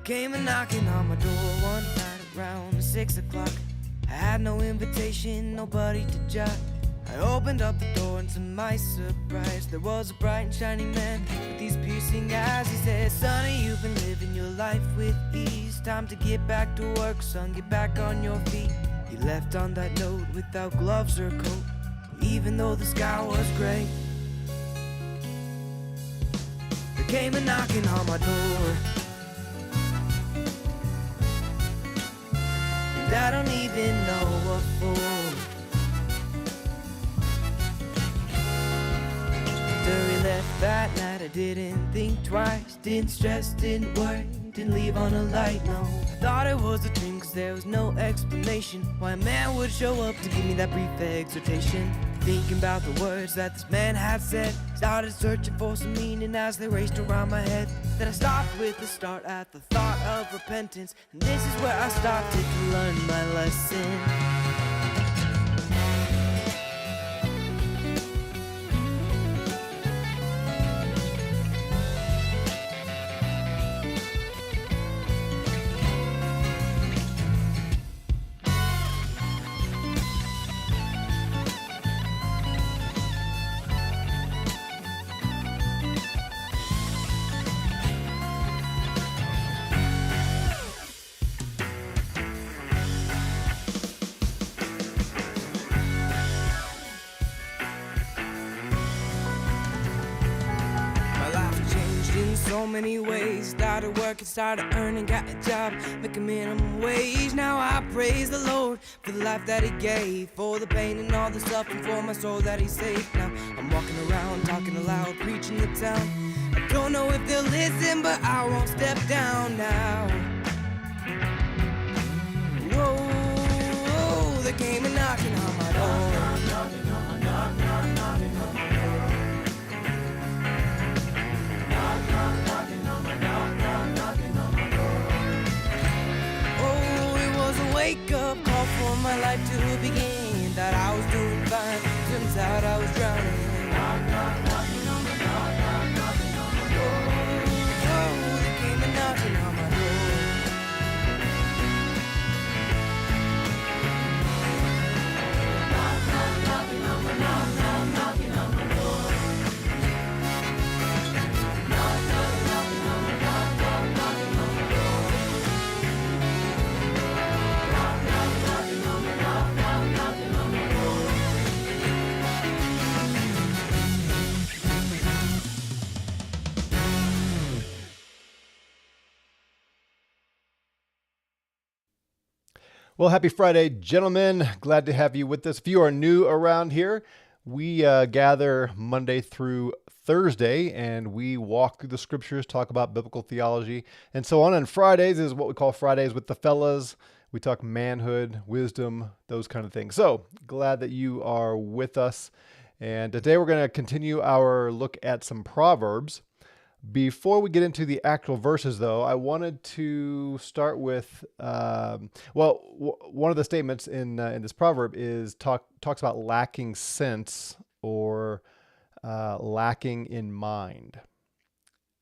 Came a knocking on my door one night around 6 o'clock. I had no invitation, nobody to jot. I opened up the door and to my surprise, there was a bright and shining man with these piercing eyes. He said, "Sonny, you've been living your life with ease. Time to get back to work, son, get back on your feet." He left on that note without gloves or coat, even though the sky was gray. There came a knocking on my door, and I don't even know what for. After he left that night, I didn't think twice, didn't stress, didn't worry, didn't leave on a light, no. I thought it was a dream, cause there was no explanation why a man would show up to give me that brief exhortation. Thinking about the words that this man had said, started searching for some meaning as they raced around my head. Then I stopped with the start at the thought of repentance, and this is where I started to learn my lesson. So many ways, started working, started earning, got a job, making minimum wage. Now I praise the Lord for the life that he gave, for the pain and all the suffering, for my soul that he saved. Now I'm walking around, talking aloud, preaching the town. I don't know if they'll listen, but I won't step down now. Whoa, whoa, there came a knocking on my door. Wake up call for my life to begin. Thought I was doing fine, turns out I was drowning. Knocking on my door. Oh, they came a knocking on my door. Knocking on my knocking on my door. Knocking on my knocking on my door. Well, happy Friday, gentlemen. Glad to have you with us. If you are new around here, we gather Monday through Thursday, and we walk through the scriptures, talk about biblical theology, and so on. And Fridays is what we call Fridays with the fellas. We talk manhood, wisdom, those kind of things. So glad that you are with us. And today we're going to continue our look at some Proverbs. Before we get into the actual verses, though, I wanted to start with, one of the statements in this proverb is talks about lacking sense or lacking in mind.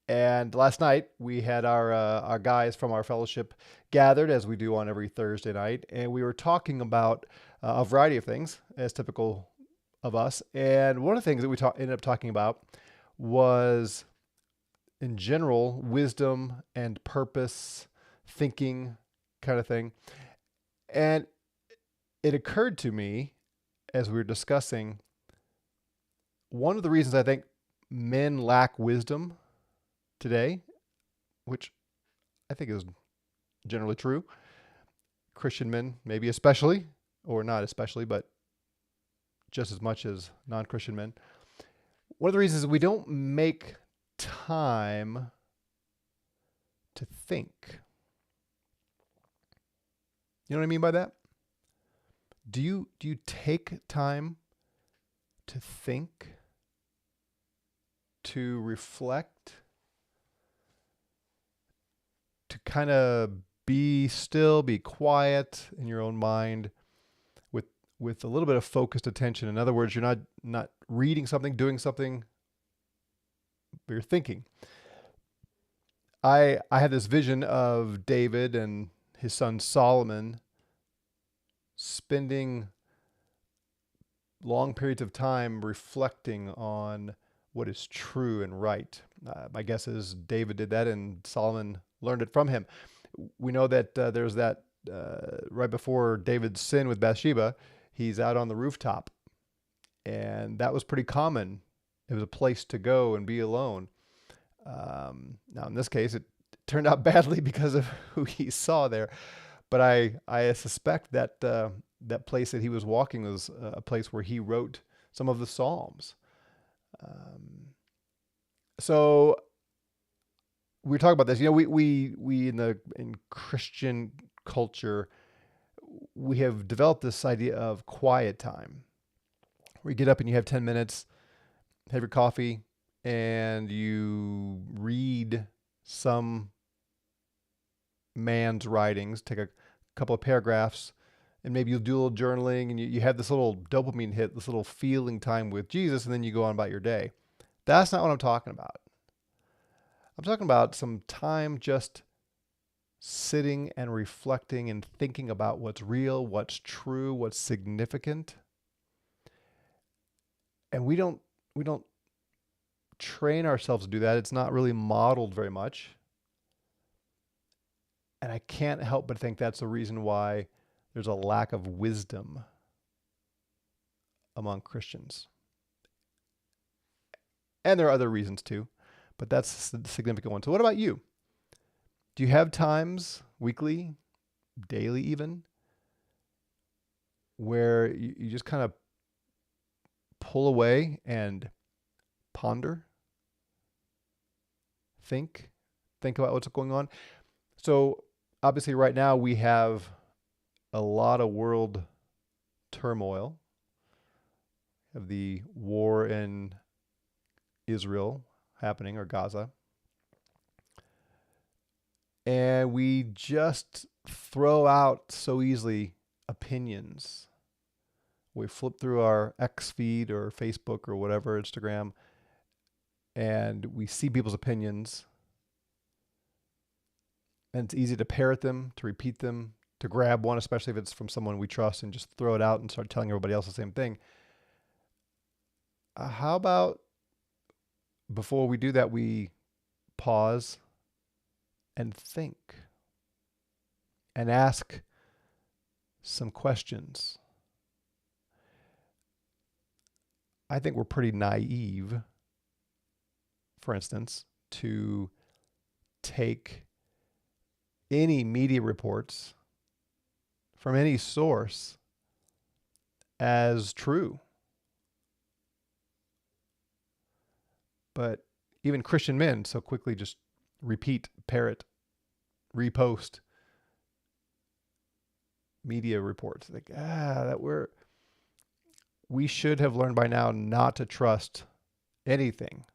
And last night we had our guys from our fellowship gathered, as we do on every Thursday night, and we were talking about a variety of things, as typical of us. And one of the things that we ended up talking about was, in general, wisdom and purpose, thinking kind of thing. And it occurred to me as we were discussing, one of the reasons I think men lack wisdom today, which I think is generally true, Christian men maybe especially, or not especially, but just as much as non-Christian men. One of the reasons is we don't make time to think. You know what I mean by that? Do you take time to think, to reflect, to kind of be still, be quiet in your own mind with a little bit of focused attention? In other words, you're not reading something, doing something, but you're thinking. I had this vision of David and his son Solomon spending long periods of time reflecting on what is true and right. My guess is David did that and Solomon learned it from him. We know that there's that right before David's sin with Bathsheba, he's out on the rooftop, and that was pretty common. It was a place to go and be alone. Now, in this case, it turned out badly because of who he saw there. But I suspect that that place that he was walking was a place where he wrote some of the Psalms. So we talk about this. We in Christian culture, we have developed this idea of quiet time, where you get up and you have 10 minutes, have your coffee, and you read some man's writings, take a couple of paragraphs, and maybe you'll do a little journaling, and you have this little dopamine hit, this little feeling time with Jesus, and then you go on about your day. That's not what I'm talking about. I'm talking about some time just sitting and reflecting and thinking about what's real, what's true, what's significant. And we don't train ourselves to do that. It's not really modeled very much. And I can't help but think that's the reason why there's a lack of wisdom among Christians. And there are other reasons too, but that's the significant one. So what about you? Do you have times, weekly, daily even, where you just kind of pull away and ponder, think about what's going on? So obviously right now we have a lot of world turmoil. We have the war in Israel happening, or Gaza. And we just throw out so easily opinions. We flip through our X feed or Facebook or whatever, Instagram, and we see people's opinions. And it's easy to parrot them, to repeat them, to grab one, especially if it's from someone we trust, and just throw it out and start telling everybody else the same thing. How about before we do that, we pause and think and ask some questions? I think we're pretty naive, for instance, to take any media reports from any source as true. But even Christian men so quickly just repeat, parrot, repost media reports. Like, we should have learned by now not to trust anything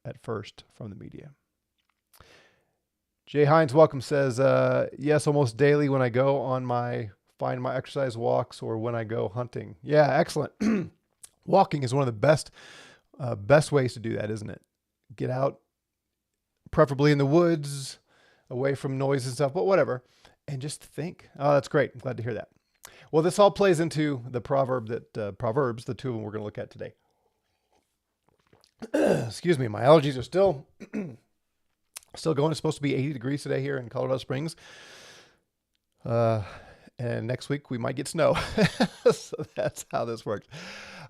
at first from the media. Jay Hines, welcome, says, yes, almost daily when I go on find my exercise walks or when I go hunting. Yeah, excellent. Walking is one of the best ways to do that, isn't it? Get out, preferably in the woods, away from noise and stuff, but whatever, and just think. Oh, that's great. I'm glad to hear that. Well, this all plays into the Proverbs, the two of them we're going to look at today. Excuse me, my allergies are still going. It's supposed to be 80 degrees today here in Colorado Springs. And next week we might get snow. So that's how this works.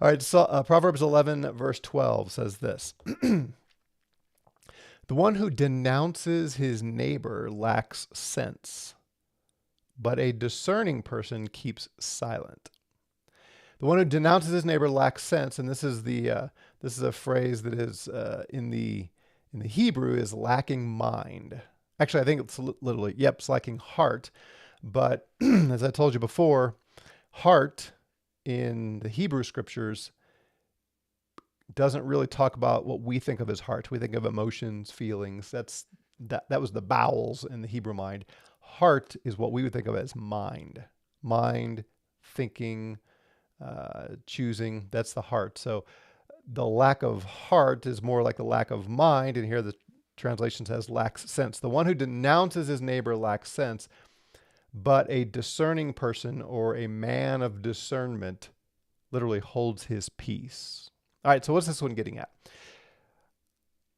All right. So Proverbs 11 verse 12 says this. The one who denounces his neighbor lacks sense, but a discerning person keeps silent. The one who denounces his neighbor lacks sense, and this is a phrase that is in the Hebrew is lacking mind. Actually, I think it's literally, it's lacking heart. But as I told you before, heart in the Hebrew scriptures doesn't really talk about what we think of as heart. We think of emotions, feelings. That was the bowels in the Hebrew mind. Heart is what we would think of as mind. Mind, thinking, choosing. That's the heart. So the lack of heart is more like the lack of mind. And here translation says lacks sense. The one who denounces his neighbor lacks sense, but a discerning person or a man of discernment literally holds his peace. All right, so what's this one getting at?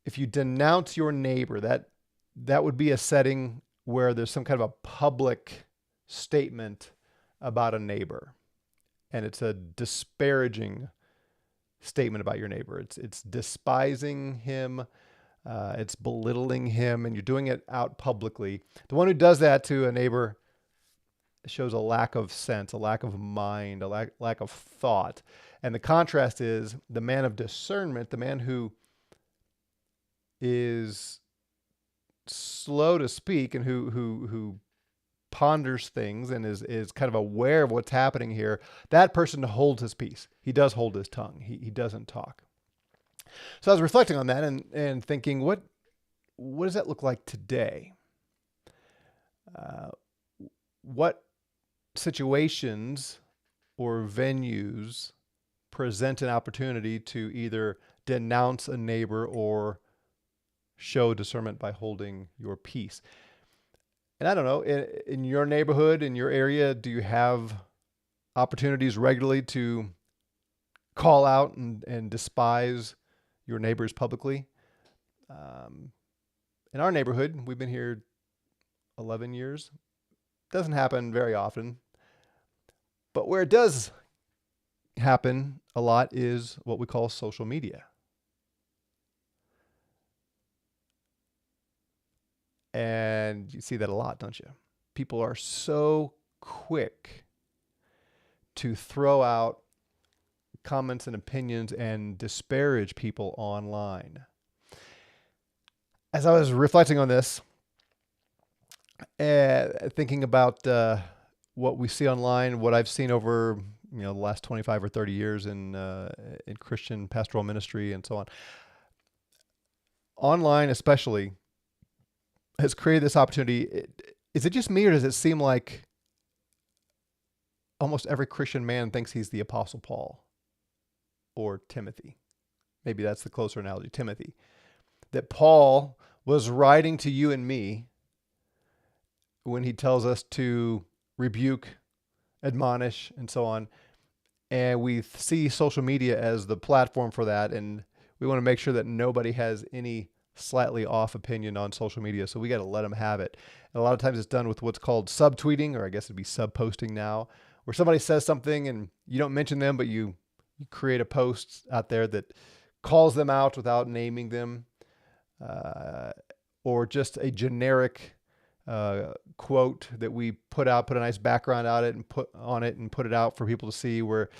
If you denounce your neighbor, that would be a setting where there's some kind of a public statement about a neighbor, and it's a disparaging statement about your neighbor. It's despising him, it's belittling him, and you're doing it out publicly. The one who does that to a neighbor shows a lack of sense, a lack of mind, a lack of thought. And the contrast is the man of discernment, the man who is slow to speak and who ponders things and is kind of aware of what's happening here. That person holds his peace. He does hold his tongue. He doesn't talk. So I was reflecting on that and thinking, what does that look like today? What situations or venues present an opportunity to either denounce a neighbor or show discernment by holding your peace? And I don't know, in your neighborhood, in your area, do you have opportunities regularly to call out and despise your neighbors publicly? In our neighborhood, we've been here 11 years. Doesn't happen very often. But where it does happen a lot is what we call social media. And you see that a lot, don't you? People are so quick to throw out comments and opinions and disparage people online. As I was reflecting on this, thinking about what we see online, what I've seen over the last 25 or 30 years in Christian pastoral ministry and so on, online especially has created this opportunity. Is it just me, or does it seem like almost every Christian man thinks he's the Apostle Paul or Timothy? Maybe that's the closer analogy, Timothy. That Paul was writing to you and me when he tells us to rebuke, admonish, and so on. And we see social media as the platform for that. And we want to make sure that nobody has any slightly off opinion on social media. So we got to let them have it. And a lot of times it's done with what's called subtweeting, or I guess it'd be sub-posting now, where somebody says something and you don't mention them, but you create a post out there that calls them out without naming them, or just a generic quote that we put out, put a nice background on it and put it out for people to see, where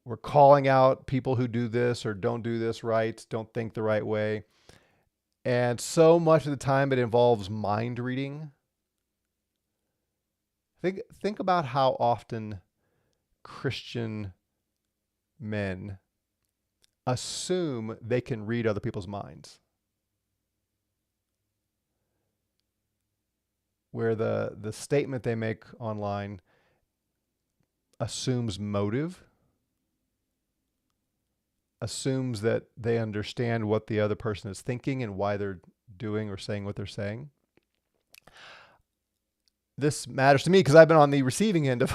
we're calling out people who do this or don't do this right, don't think the right way. And so much of the time it involves mind reading. Think about how often Christian men assume they can read other people's minds, where the statement they make online assumes motive, assumes that they understand what the other person is thinking and why they're doing or saying what they're saying. This matters to me because I've been on the receiving end of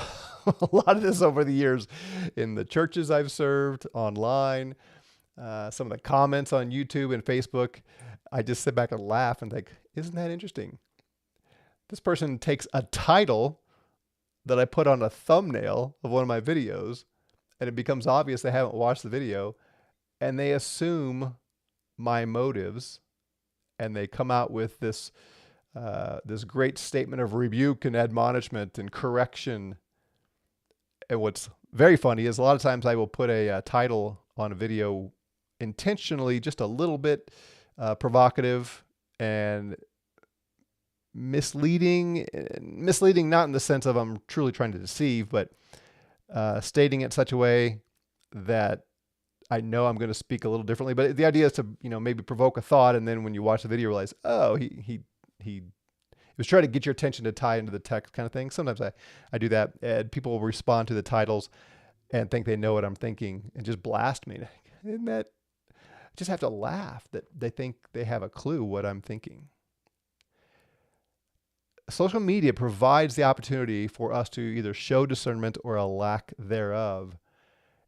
a lot of this over the years in the churches I've served, online, some of the comments on YouTube and Facebook. I just sit back and laugh and think, isn't that interesting? This person takes a title that I put on a thumbnail of one of my videos, and it becomes obvious they haven't watched the video, and they assume my motives, and they come out with this great statement of rebuke and admonishment and correction. And what's very funny is a lot of times I will put a title on a video intentionally just a little bit provocative and misleading not in the sense of I'm truly trying to deceive, but stating it in such a way that I know I'm going to speak a little differently. But the idea is to maybe provoke a thought, and then when you watch the video, realize, oh, he was trying to get your attention to tie into the text, kind of thing. Sometimes I do that, and people will respond to the titles and think they know what I'm thinking and just blast me. Isn't that just have to laugh that they think they have a clue what I'm thinking. Social media provides the opportunity for us to either show discernment or a lack thereof.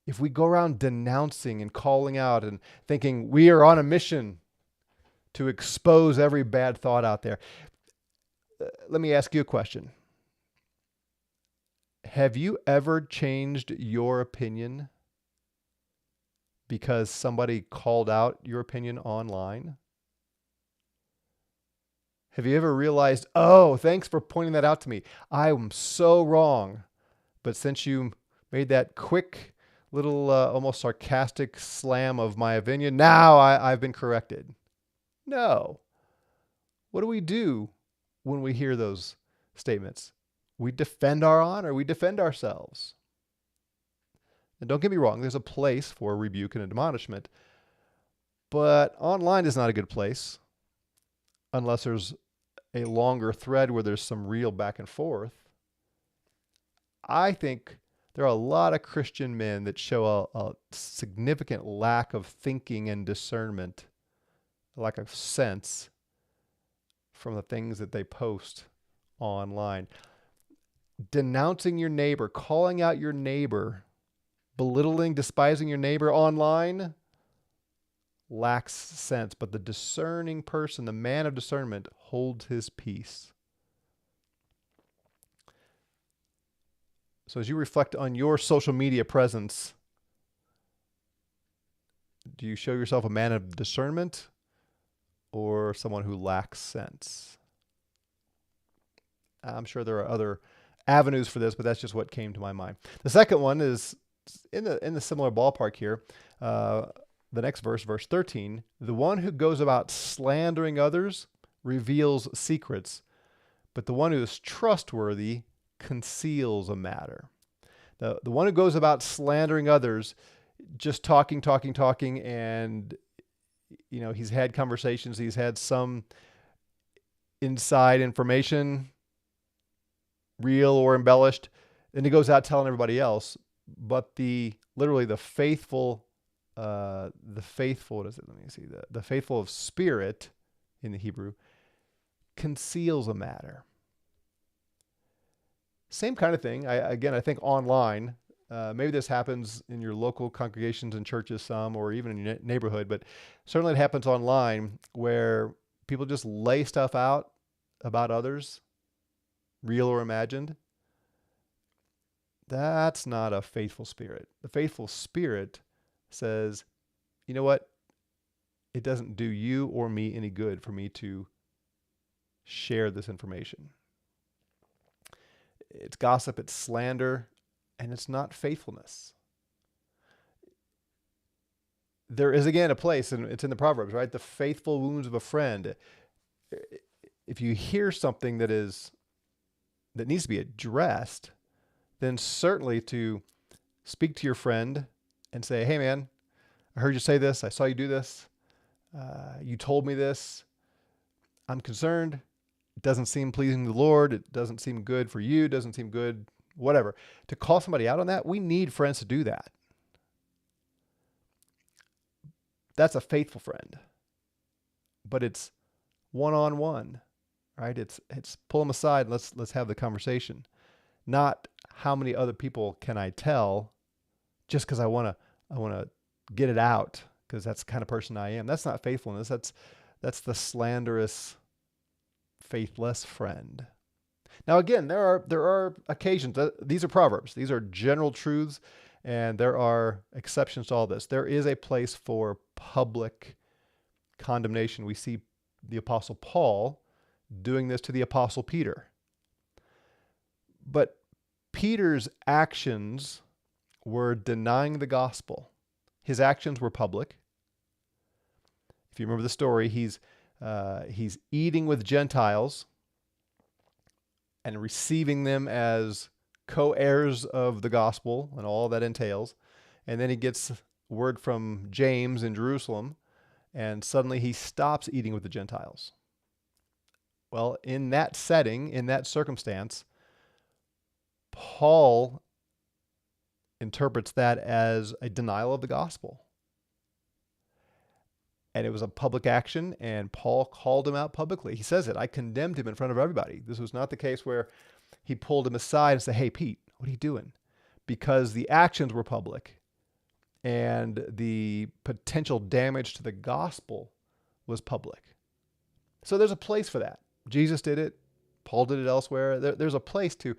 If we go around denouncing and calling out and thinking we are on a mission to expose every bad thought out there, let me ask you a question. Have you ever changed your opinion because somebody called out your opinion online? Have you ever realized, oh, thanks for pointing that out to me. I am so wrong. But since you made that quick little almost sarcastic slam of my opinion, now I've been corrected. No. What do when we hear those statements? We defend our honor. We defend ourselves. And don't get me wrong, there's a place for rebuke and admonishment. But online is not a good place unless there's a longer thread where there's some real back and forth. I think there are a lot of Christian men that show a significant lack of thinking and discernment, a lack of sense from the things that they post online. Denouncing your neighbor, calling out your neighbor, belittling, despising your neighbor online lacks sense. But the discerning person, the man of discernment, holds his peace. So as you reflect on your social media presence, do you show yourself a man of discernment or someone who lacks sense? I'm sure there are other avenues for this, but that's just what came to my mind. The second one is in the similar ballpark here. The next verse, verse 13, the one who goes about slandering others reveals secrets, but the one who is trustworthy conceals a matter. The one who goes about slandering others, just talking, and he's had conversations, he's had some inside information, real or embellished, and he goes out telling everybody else. But the faithful, what is it? Let me see. The faithful of spirit in the Hebrew conceals a matter. Same kind of thing. I think online, maybe this happens in your local congregations and churches some, or even in your neighborhood, but certainly it happens online where people just lay stuff out about others, real or imagined. That's not a faithful spirit. The faithful spirit says, you know what? It doesn't do you or me any good for me to share this information. It's gossip, it's slander, and it's not faithfulness. There is, again, a place, and it's in the Proverbs, right? The faithful wounds of a friend. If you hear something that needs to be addressed, then certainly to speak to your friend and say, hey man, I heard you say this. I saw you do this. You told me this. I'm concerned. It doesn't seem pleasing to the Lord. It doesn't seem good for you. It doesn't seem good, whatever. To call somebody out on that, we need friends to do that. That's a faithful friend. But it's one-on-one, right? It's pull them aside and let's have the conversation. Not how many other people can I tell just because I want to get it out because that's the kind of person I am. That's not faithfulness. That's the slanderous, faithless friend. Now again, there are occasions. These are proverbs. These are general truths, and there are exceptions to all this. There is a place for public condemnation. We see the Apostle Paul doing this to the Apostle Peter. But Peter's actions were denying the gospel. His actions were public. If you remember the story, he's eating with Gentiles and receiving them as co-heirs of the gospel and all that entails. And then he gets word from James in Jerusalem, and suddenly he stops eating with the Gentiles. Well, in that setting, in that circumstance, Paul interprets that as a denial of the gospel. And it was a public action, and Paul called him out publicly. He says it. I condemned him in front of everybody. This was not the case where he pulled him aside and said, hey, Pete, what are you doing? Because the actions were public and the potential damage to the gospel was public. So there's a place for that. Jesus did it. Paul did it elsewhere. There's a place to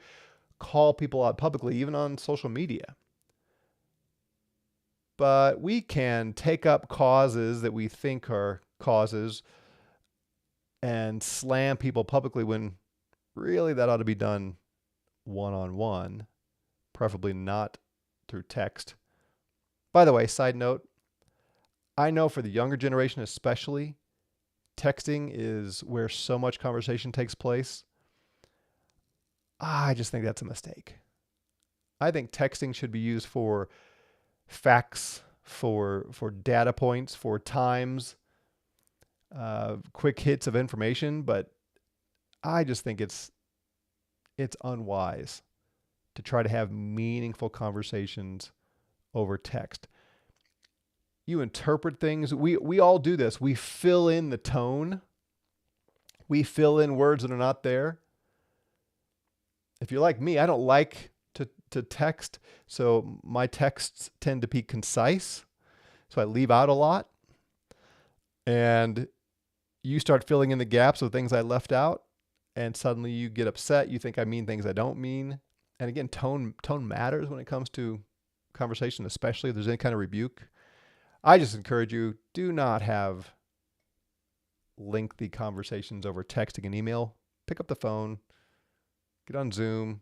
call people out publicly, even on social media. But we can take up causes that we think are causes and slam people publicly when really that ought to be done one-on-one, preferably not through text. By the way, side note, I know for the younger generation especially, texting is where so much conversation takes place. I just think that's a mistake. I think texting should be used for facts, for data points, for times, quick hits of information, but I just think it's unwise to try to have meaningful conversations over text. You interpret things. We all do this. We fill in the tone. We fill in words that are not there. If you're like me, I don't like to text, so my texts tend to be concise. So I leave out a lot. And you start filling in the gaps of things I left out, and suddenly you get upset. You think I mean things I don't mean. And again, tone matters when it comes to conversation, especially if there's any kind of rebuke. I just encourage you, do not have lengthy conversations over texting and email. Pick up the phone, get on Zoom,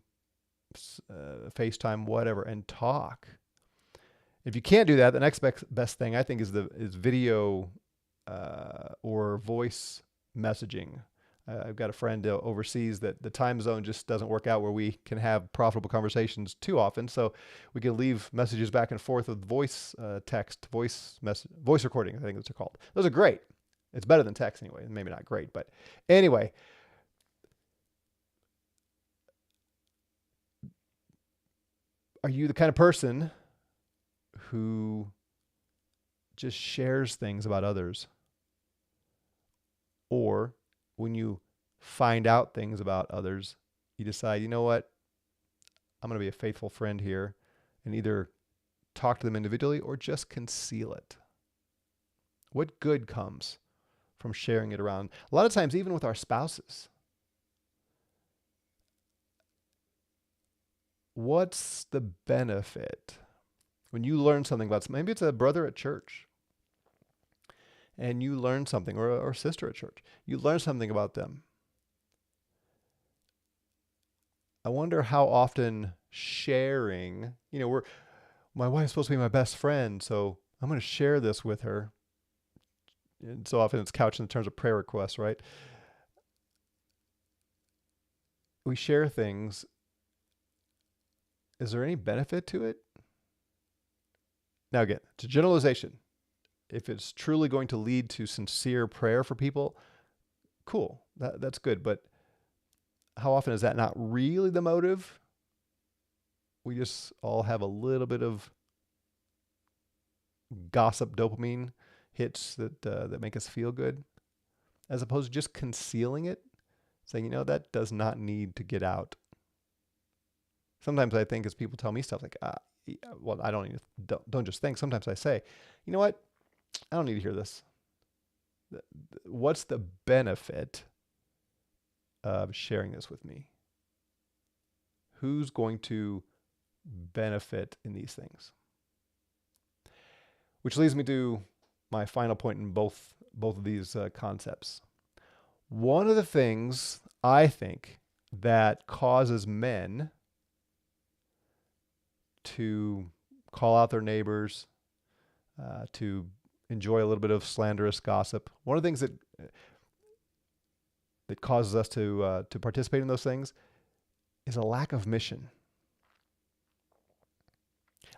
FaceTime, whatever, and talk. If you can't do that, the next best thing I think is video or voice messaging. I've got a friend overseas that the time zone just doesn't work out where we can have profitable conversations too often. So we can leave messages back and forth with voice text, voice recording, I think those are called. Those are great. It's better than text anyway. Maybe not great, but anyway. Are you the kind of person who just shares things about others? Or when you find out things about others, you decide, you know what? I'm going to be a faithful friend here and either talk to them individually or just conceal it. What good comes from sharing it around? A lot of times, even with our spouses, what's the benefit when you learn something about, maybe it's a brother at church, and you learn something, or a sister at church, you learn something about them. I wonder how often sharing, my wife's supposed to be my best friend, so I'm going to share this with her. And so often it's couched in terms of prayer requests, right? We share things. Is there any benefit to it? Now again, it's a generalization. If it's truly going to lead to sincere prayer for people, cool, that's good. But how often is that not really the motive? We just all have a little bit of gossip dopamine hits that make us feel good, as opposed to just concealing it, saying, that does not need to get out. Sometimes I think as people tell me stuff like, I don't just think. Sometimes I say, you know what? I don't need to hear this. What's the benefit of sharing this with me? Who's going to benefit in these things? Which leads me to my final point in both of these concepts. One of the things I think that causes men to call out their neighbors, to enjoy a little bit of slanderous gossip. One of the things that causes us to participate in those things is a lack of mission.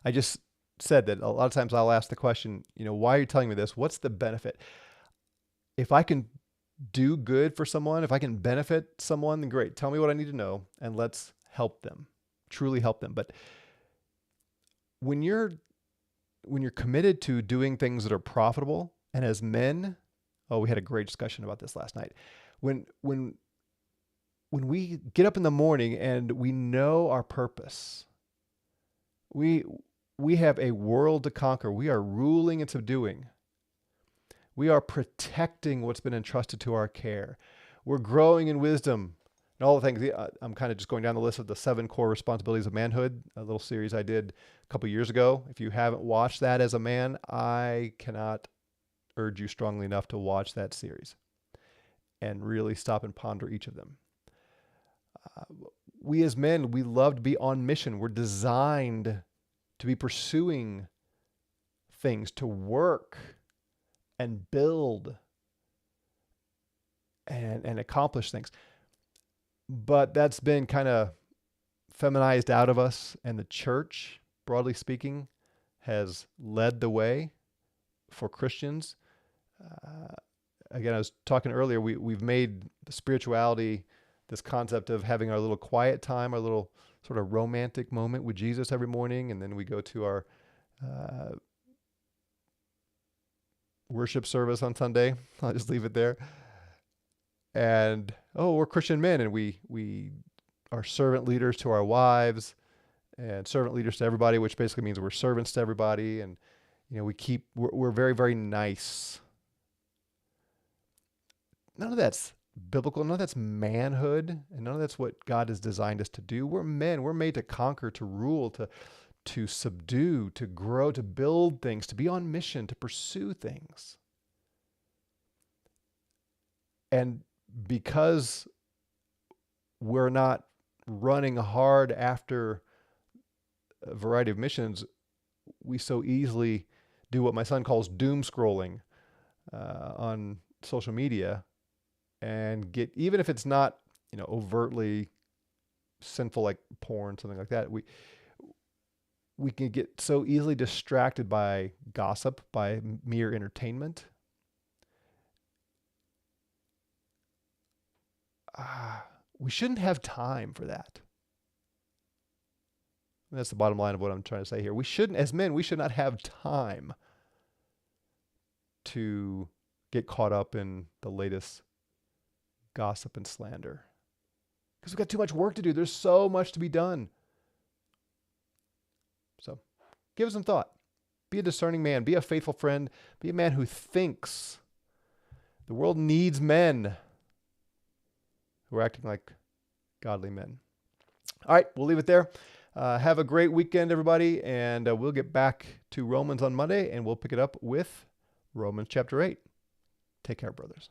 I just said that a lot of times I'll ask the question, why are you telling me this? What's the benefit? If I can do good for someone, if I can benefit someone, then great. Tell me what I need to know and let's help them, truly help them. But when you're committed to doing things that are profitable, And as men, oh, we had a great discussion about this last night. When we get up in the morning and we know our purpose, we have a world to conquer. We are ruling and subduing. We are protecting what's been entrusted to our care. We're growing in wisdom and all the things. I'm kind of just going down the list of the 7 core responsibilities of manhood, a little series I did a couple years ago. If you haven't watched that as a man, I cannot urge you strongly enough to watch that series and really stop and ponder each of them. We as men, we love to be on mission. We're designed to be pursuing things, to work and build and accomplish things. But that's been kind of feminized out of us, and the church, broadly speaking, has led the way for Christians. Again, I was talking earlier, we've made spirituality this concept of having our little quiet time, our little sort of romantic moment with Jesus every morning, and then we go to our worship service on Sunday. I'll just leave it there. And, oh, we're Christian men, and we are servant leaders to our wives and servant leaders to everybody, which basically means we're servants to everybody. And, we're very, very nice. None of that's biblical. None of that's manhood. And none of that's what God has designed us to do. We're men. We're made to conquer, to rule, to subdue, to grow, to build things, to be on mission, to pursue things. And because we're not running hard after a variety of missions, we so easily do what my son calls doom scrolling on social media and get, even if it's not, overtly sinful like porn, something like that, we can get so easily distracted by gossip, by mere entertainment. We shouldn't have time for that. That's the bottom line of what I'm trying to say here. We shouldn't, as men, we should not have time to get caught up in the latest gossip and slander. Because we've got too much work to do. There's so much to be done. So give it some thought. Be a discerning man. Be a faithful friend. Be a man who thinks. The world needs men who are acting like godly men. All right, we'll leave it there. Have a great weekend, everybody, and we'll get back to Romans on Monday, and we'll pick it up with Romans chapter 8. Take care, brothers.